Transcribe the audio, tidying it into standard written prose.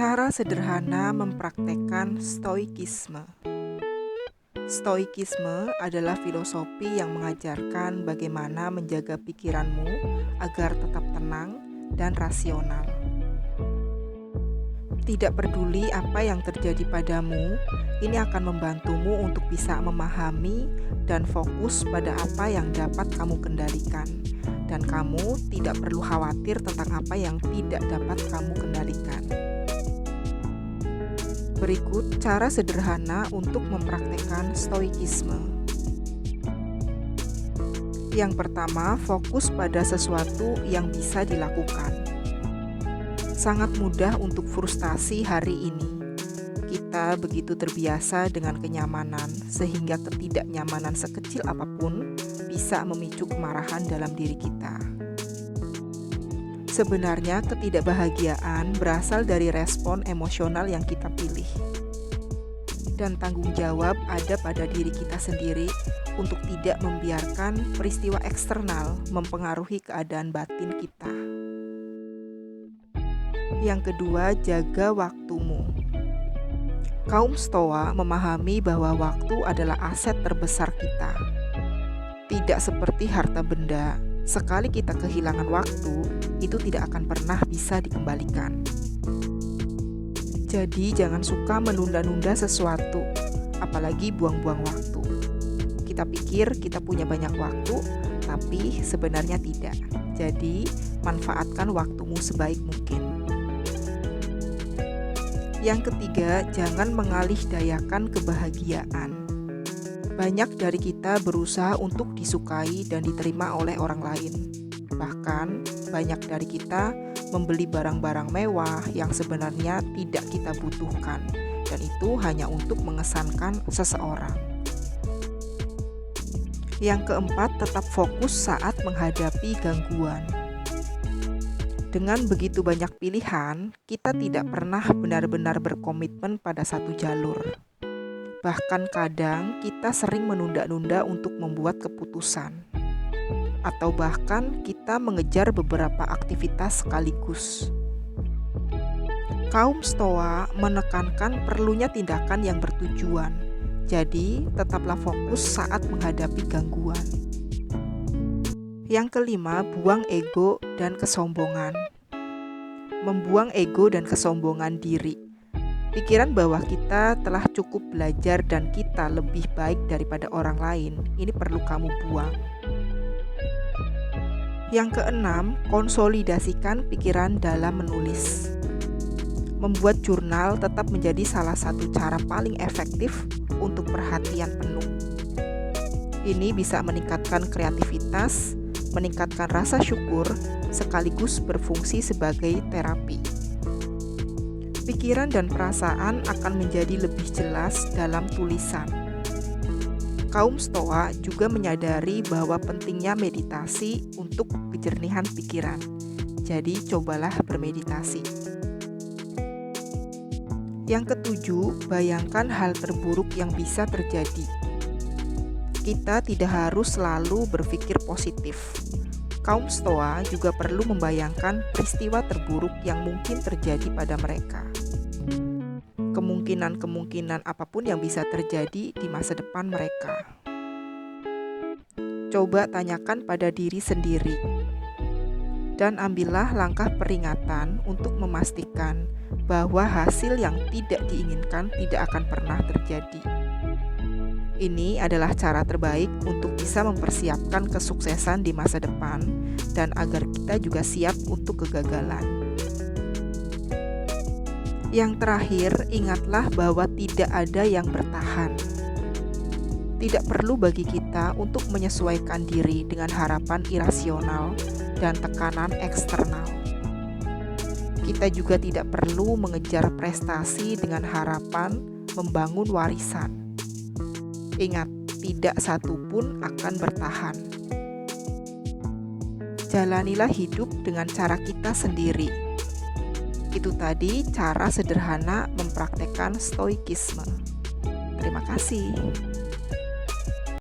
Cara sederhana mempraktekkan stoikisme. Stoikisme adalah filosofi yang mengajarkan bagaimana menjaga pikiranmu agar tetap tenang dan rasional. Tidak peduli apa yang terjadi padamu, ini akan membantumu untuk bisa memahami dan fokus pada apa yang dapat kamu kendalikan. Dan kamu tidak perlu khawatir tentang apa yang tidak dapat kamu kendalikan. Berikut cara sederhana untuk mempraktekkan stoikisme. Yang pertama, fokus pada sesuatu yang bisa dilakukan. Sangat mudah untuk frustasi hari ini. Kita begitu terbiasa dengan kenyamanan, sehingga ketidaknyamanan sekecil apapun bisa memicu kemarahan dalam diri kita. Sebenarnya ketidakbahagiaan berasal dari respon emosional yang kita pilih. Dan tanggung jawab ada pada diri kita sendiri untuk tidak membiarkan peristiwa eksternal mempengaruhi keadaan batin kita. Yang kedua, jaga waktumu. Kaum Stoa memahami bahwa waktu adalah aset terbesar kita. Tidak seperti harta benda, sekali kita kehilangan waktu, itu tidak akan pernah bisa dikembalikan. Jadi jangan suka menunda-nunda sesuatu, apalagi buang-buang waktu. Kita pikir kita punya banyak waktu, tapi sebenarnya tidak. Jadi manfaatkan waktumu sebaik mungkin. Yang ketiga, jangan mengalihdayakan kebahagiaan. Banyak dari kita berusaha untuk disukai dan diterima oleh orang lain. Bahkan, banyak dari kita membeli barang-barang mewah yang sebenarnya tidak kita butuhkan, dan itu hanya untuk mengesankan seseorang. Yang keempat, tetap fokus saat menghadapi gangguan. Dengan begitu banyak pilihan, kita tidak pernah benar-benar berkomitmen pada satu jalur. Bahkan kadang kita sering menunda-nunda untuk membuat keputusan. Atau bahkan kita mengejar beberapa aktivitas sekaligus. Kaum Stoa menekankan perlunya tindakan yang bertujuan. Jadi, tetaplah fokus saat menghadapi gangguan. Yang kelima, buang ego dan kesombongan. Membuang ego dan kesombongan diri. Pikiran bahwa kita telah cukup belajar dan kita lebih baik daripada orang lain, ini perlu kamu buang. Yang keenam, konsolidasikan pikiran dalam menulis. Membuat jurnal tetap menjadi salah satu cara paling efektif untuk perhatian penuh. Ini bisa meningkatkan kreativitas, meningkatkan rasa syukur, sekaligus berfungsi sebagai terapi. Pikiran dan perasaan akan menjadi lebih jelas dalam tulisan. Kaum Stoa juga menyadari bahwa pentingnya meditasi untuk kejernihan pikiran. Jadi cobalah bermeditasi. Yang ketujuh, bayangkan hal terburuk yang bisa terjadi. Kita tidak harus selalu berpikir positif. Kaum Stoa juga perlu membayangkan peristiwa terburuk yang mungkin terjadi pada mereka. Kemungkinan-kemungkinan apapun yang bisa terjadi di masa depan mereka. Coba tanyakan pada diri sendiri. Dan ambillah langkah peringatan untuk memastikan bahwa hasil yang tidak diinginkan tidak akan pernah terjadi. Ini adalah cara terbaik untuk bisa mempersiapkan kesuksesan di masa depan dan agar kita juga siap untuk kegagalan. Yang terakhir, ingatlah bahwa tidak ada yang bertahan. Tidak perlu bagi kita untuk menyesuaikan diri dengan harapan irasional dan tekanan eksternal. Kita juga tidak perlu mengejar prestasi dengan harapan membangun warisan. Ingat, tidak satu pun akan bertahan. Jalanilah hidup dengan cara kita sendiri. Itu tadi cara sederhana mempraktekkan stoikisme. Terima kasih.